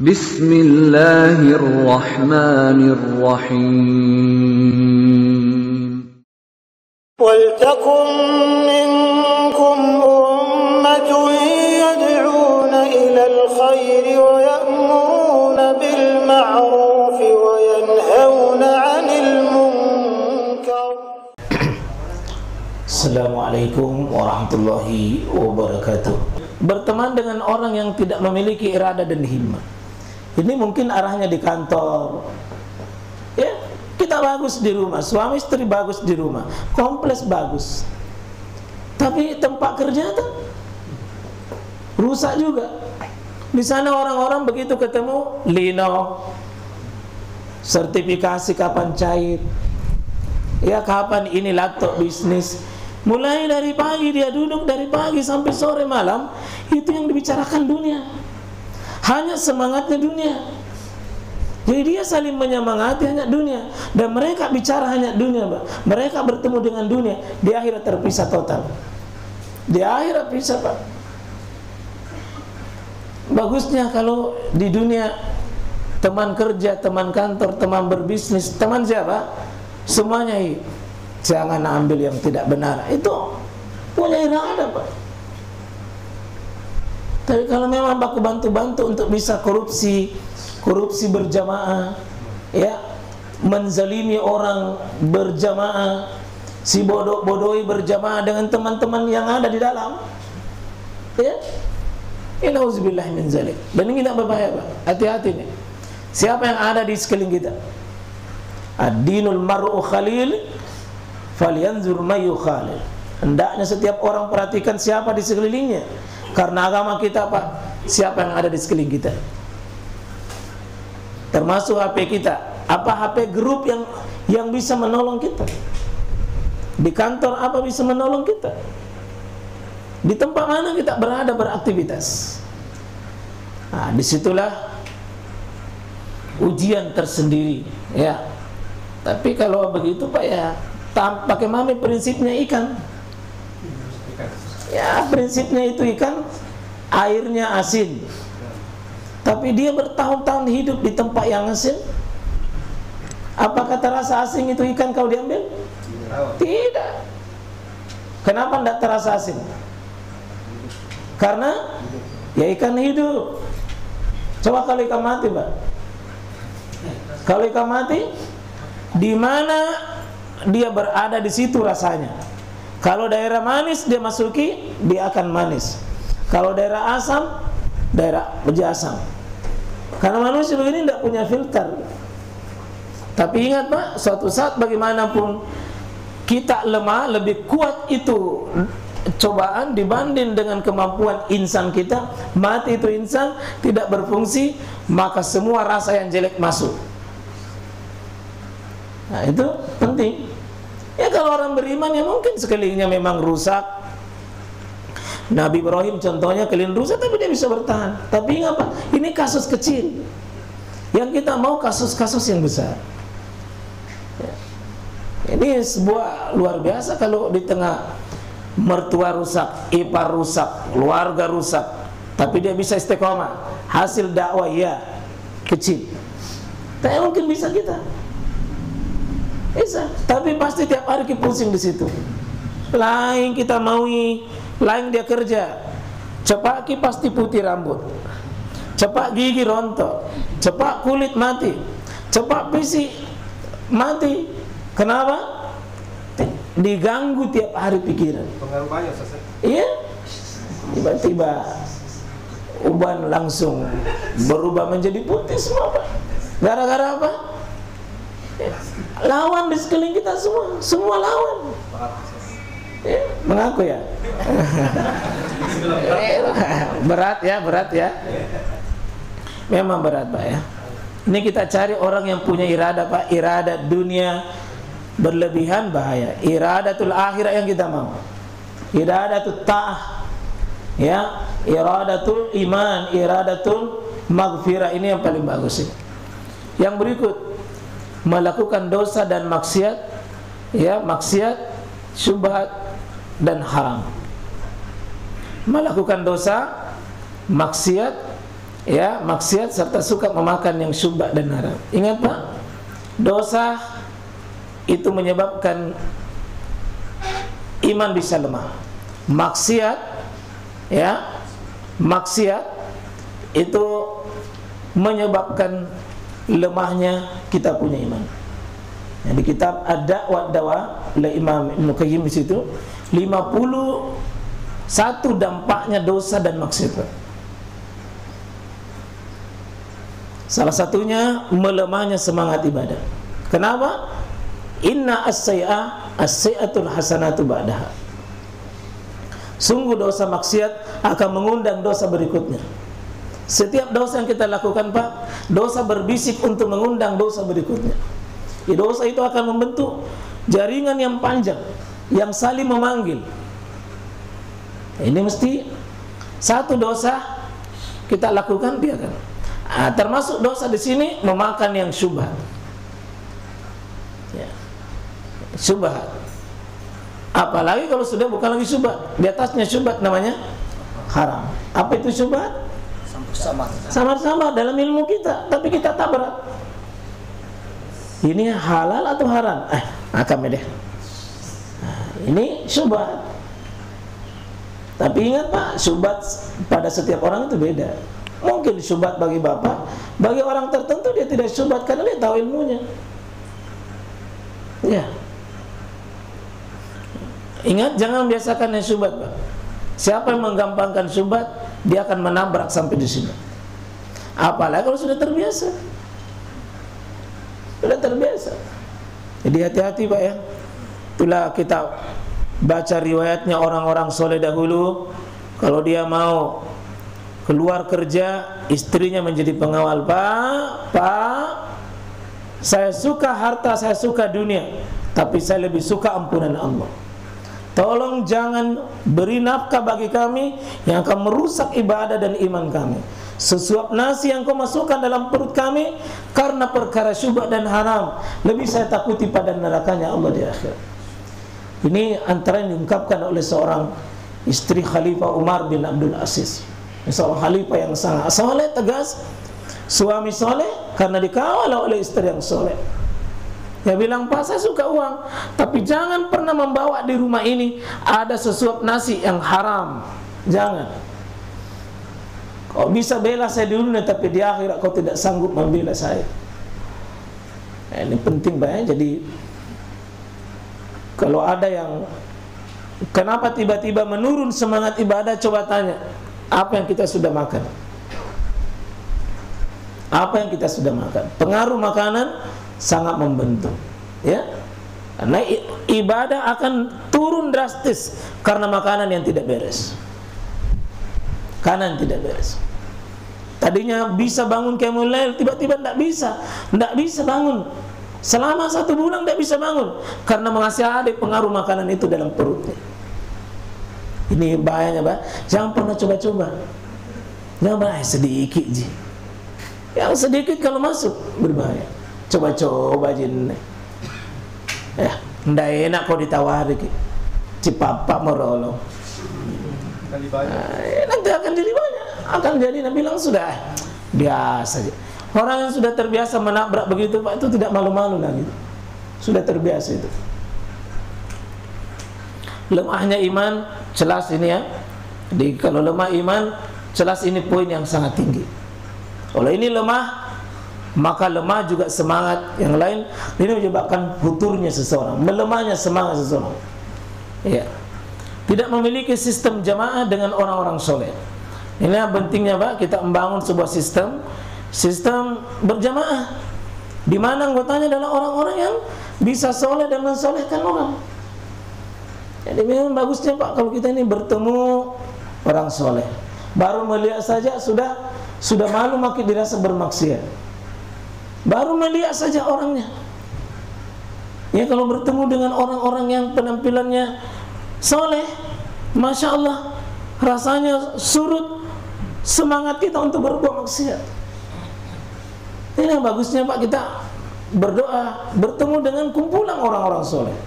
Bismillahirrahmanirrahim. وَلْتَكُنْ مِنْكُمْ أُمَّةٌ يَدْعُونَ إِلَى الْخَيْرِ وَيَأْمُرُونَ بِالْمَعْرُوفِ وَيَنْهَوْنَ عَنِ الْمُنْكَرِ. Assalamualaikum warahmatullahi wabarakatuh. Berteman dengan orang yang tidak memiliki irada dan himmah. Ini mungkin arahnya di kantor. Ya, kita bagus di rumah, suami istri bagus di rumah, kompleks bagus. Tapi tempat kerja tuh rusak juga. Di sana orang-orang begitu ketemu lino, sertifikasi kapan cair, ya kapan ini laptop bisnis. Mulai dari pagi dia duduk dari pagi sampai sore malam, itu yang dibicarakan dunia. Hanya semangatnya dunia. Jadi dia saling menyemangati hanya dunia. Dan mereka bicara hanya dunia, Pak. Mereka bertemu dengan dunia. Di akhirat terpisah total. Di akhirat pisah, Pak. Bagusnya kalau di dunia teman kerja, teman kantor, teman berbisnis, teman siapa? Semuanya jangan ambil yang tidak benar. Itu punya irada, Pak. Tapi kalau memang baku bantu-bantu untuk bisa korupsi berjamaah, ya, menzalimi orang berjamaah, si bodoh-bodohi berjamaah dengan teman-teman yang ada di dalam, ya, inauzubillah min zalik. Dan ini tidak berbahaya, Pak. Hati-hati nih. Siapa yang ada di sekeliling kita? Ad-dinul mar'u khalil falyanzur may yukhalil. Hendaknya setiap orang perhatikan siapa di sekelilingnya. Karena agama kita, Pak, siapa yang ada di sekeliling kita. Termasuk HP kita. Apa HP grup yang bisa menolong kita? Di kantor apa bisa menolong kita? Di tempat mana kita berada beraktivitas? Nah, disitulah ujian tersendiri, ya. Tapi kalau begitu, Pak, ya pakai mami prinsipnya ikan. Ya, prinsipnya itu ikan, airnya asin. Tapi dia bertahun-tahun hidup di tempat yang asin. Apakah terasa asing itu ikan kalau diambil? Tidak. Kenapa tidak terasa asin? Karena ya ikan hidup. Coba kalau ikan mati, Pak. Kalau ikan mati, di mana dia berada di situ rasanya. Kalau daerah manis dia masuki, dia akan manis. Kalau daerah asam, daerah berjasam. Karena manusia begini tidak punya filter. Tapi ingat, Pak, suatu saat bagaimanapun kita lemah, lebih kuat itu cobaan dibanding dengan kemampuan insan kita. Mati itu insan, tidak berfungsi, maka semua rasa yang jelek masuk. Nah, itu penting. Ya kalau orang beriman ya mungkin sekelilingnya memang rusak. Nabi Ibrahim contohnya keliling rusak tapi dia bisa bertahan. Tapi ingat, Pak, ini kasus kecil. Yang kita mau kasus-kasus yang besar. Ya. Ini sebuah luar biasa kalau di tengah mertua rusak, ipar rusak, keluarga rusak, tapi dia bisa istiqomah. Hasil dakwah ya kecil. Tapi mungkin bisa kita. Bisa, tapi pasti tiap hari kita pusing di situ. Lain kita maui, lain dia kerja. Cepat ki pasti putih rambut, cepat gigi rontok, cepat kulit mati, cepat fisik mati. Kenapa? Diganggu tiap hari pikiran. Pengaruh banyak, Ustaz. Iya. Tiba-tiba uban langsung berubah menjadi putih semua, Pak. Gara-gara apa? Lawan di sekeliling kita semua lawan. Mengaku ya. Berat ya. Memang berat, Pak, ya. Ini kita cari orang yang punya irada, Pak. Irada dunia berlebihan bahaya. Iradatul akhirat yang kita mau. Iradatul ta'ah, ya. Iradatul iman, iradatul maghfirah, ini yang paling bagus ini. Yang berikut, melakukan dosa dan maksiat, ya, maksiat, syubhat dan haram. Melakukan dosa, maksiat, ya, maksiat serta suka memakan yang syubhat dan haram. Ingat Pak, dosa itu menyebabkan iman bisa lemah. Maksiat, ya, maksiat itu menyebabkan lemahnya kita punya iman. Ya, di kitab Ad-Da'wa Dawa oleh Imam Ibnu Qayyim di situ 51 dampaknya dosa dan maksiat. Salah satunya melemahnya semangat ibadah. Kenapa? Inna as-sayyi'atul hasanatu ba'daha. Sungguh dosa maksiat akan mengundang dosa berikutnya. Setiap dosa yang kita lakukan Pak, dosa berbisik untuk mengundang dosa berikutnya. Dosa itu akan membentuk jaringan yang panjang, yang saling memanggil. Ini mesti satu dosa kita lakukan dia kan. Termasuk dosa di sini memakan yang syubhat. Ya. Syubhat. Apalagi kalau sudah bukan lagi syubhat, di atasnya syubhat namanya haram. Apa itu syubhat? Samar-samar dalam ilmu kita, tapi kita tak berat. Ini halal atau haram? Kami deh. Ini syubhat. Tapi ingat Pak, syubhat pada setiap orang itu beda. Mungkin syubhat bagi bapak, bagi orang tertentu dia tidak syubhat karena dia tahu ilmunya. Ya. Ingat, jangan biasakan yang syubhat Pak. Siapa yang menggampangkan syubhat, dia akan menabrak sampai di sini. Apalagi kalau sudah terbiasa. Sudah terbiasa. Jadi hati-hati Pak ya. Itulah kita baca riwayatnya orang-orang soleh dahulu. Kalau dia mau keluar kerja, istrinya menjadi pengawal. Pak, saya suka harta, saya suka dunia, tapi saya lebih suka ampunan Allah. Tolong jangan beri nafkah bagi kami yang akan merusak ibadah dan iman kami. Sesuap nasi yang kau masukkan dalam perut kami karena perkara syubhat dan haram, lebih saya takuti pada nerakanya Allah di akhirat. Ini antara yang diungkapkan oleh seorang istri Khalifah Umar bin Abdul Aziz. Seorang khalifah yang sangat soleh, tegas, suami soleh karena dikawal oleh istri yang soleh. Dia bilang, Pak, saya suka uang, tapi jangan pernah membawa di rumah ini ada sesuap nasi yang haram. Jangan. Kau bisa bela saya di dunia, tapi di akhirat kau tidak sanggup membela saya. Ini penting banget. Jadi kalau ada yang kenapa tiba-tiba menurun semangat ibadah, coba tanya, apa yang kita sudah makan? Apa yang kita sudah makan? Pengaruh makanan sangat membentuk, ya. Karena ibadah akan turun drastis karena makanan yang tidak beres. Kanan tidak beres. Tadinya bisa bangun qiyamul lail, tiba-tiba tidak bisa bangun. Selama 1 bulan tidak bisa bangun karena masih ada pengaruh makanan itu dalam perutnya. Ini bahayanya Pak. Jangan pernah coba-coba. Jangan pernah sedikit ji. Yang sedikit kalau masuk berbahaya. Coba-coba jin. Ya, ndak enak kau ditawari ki. Cipapak merolong. Nanti akan jadi banyak. Akan jadi Nabi bilang sudah biasa aja. Orang yang sudah terbiasa menabrak begitu Pak, itu tidak malu-malu lagi. Sudah terbiasa itu. Lemahnya iman, jelas ini ya. Jadi kalau lemah iman, jelas ini poin yang sangat tinggi. Kalau ini lemah, maka lemah juga semangat yang lain. Ini menyebabkan futurnya seseorang, melemahnya semangat seseorang. Ya. Tidak memiliki sistem jamaah dengan orang-orang soleh. Ini yang pentingnya Pak, kita membangun sebuah sistem berjamaah, di mana anggotanya adalah orang-orang yang bisa soleh dan mensolehkan orang. Jadi memang bagusnya Pak kalau kita ini bertemu orang soleh. Baru melihat saja sudah malu makin dirasa bermaksiat. Baru melihat saja orangnya. Ya kalau bertemu dengan orang-orang yang penampilannya soleh, Masya Allah, rasanya surut semangat kita untuk berbuat maksiat. Ini yang bagusnya Pak, kita berdoa bertemu dengan kumpulan orang-orang soleh.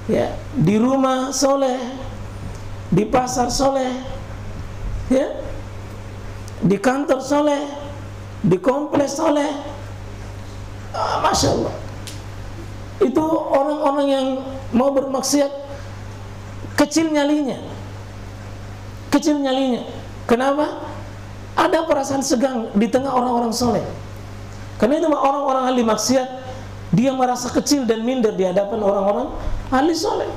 Ya, di rumah soleh, di pasar soleh, ya, di kantor soleh, di kompleks soleh. Masya Allah. Itu orang-orang yang mau bermaksiat kecil nyalinya. Kecil nyalinya. Kenapa? Ada perasaan segang di tengah orang-orang soleh. Karena itu orang-orang ahli maksiat, dia merasa kecil dan minder di hadapan orang-orang ahli soleh.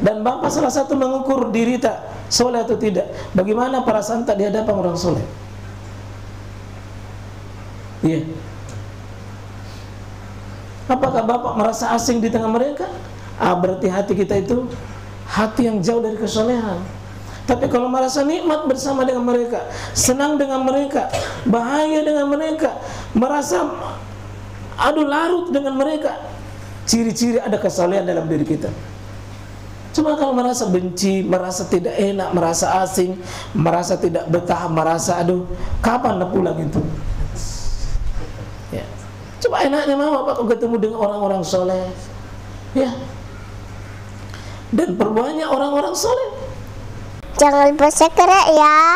Dan Bapak salah satu mengukur diri tak soleh atau tidak, bagaimana perasaan tak di hadapan orang soleh. Iya. Apakah Bapak merasa asing di tengah mereka? Berarti hati kita itu hati yang jauh dari kesolehan. Tapi kalau merasa nikmat bersama dengan mereka, senang dengan mereka, bahagia dengan mereka, merasa larut dengan mereka, ciri-ciri ada kesolehan dalam diri kita. Cuma kalau merasa benci, merasa tidak enak, merasa asing, merasa tidak betah, merasa kapan pulang itu? Ya. Coba enaknya mau Bapak ketemu dengan orang-orang soleh, ya. Dan perbanyak orang-orang soleh. Jangan lupa subscribe ya.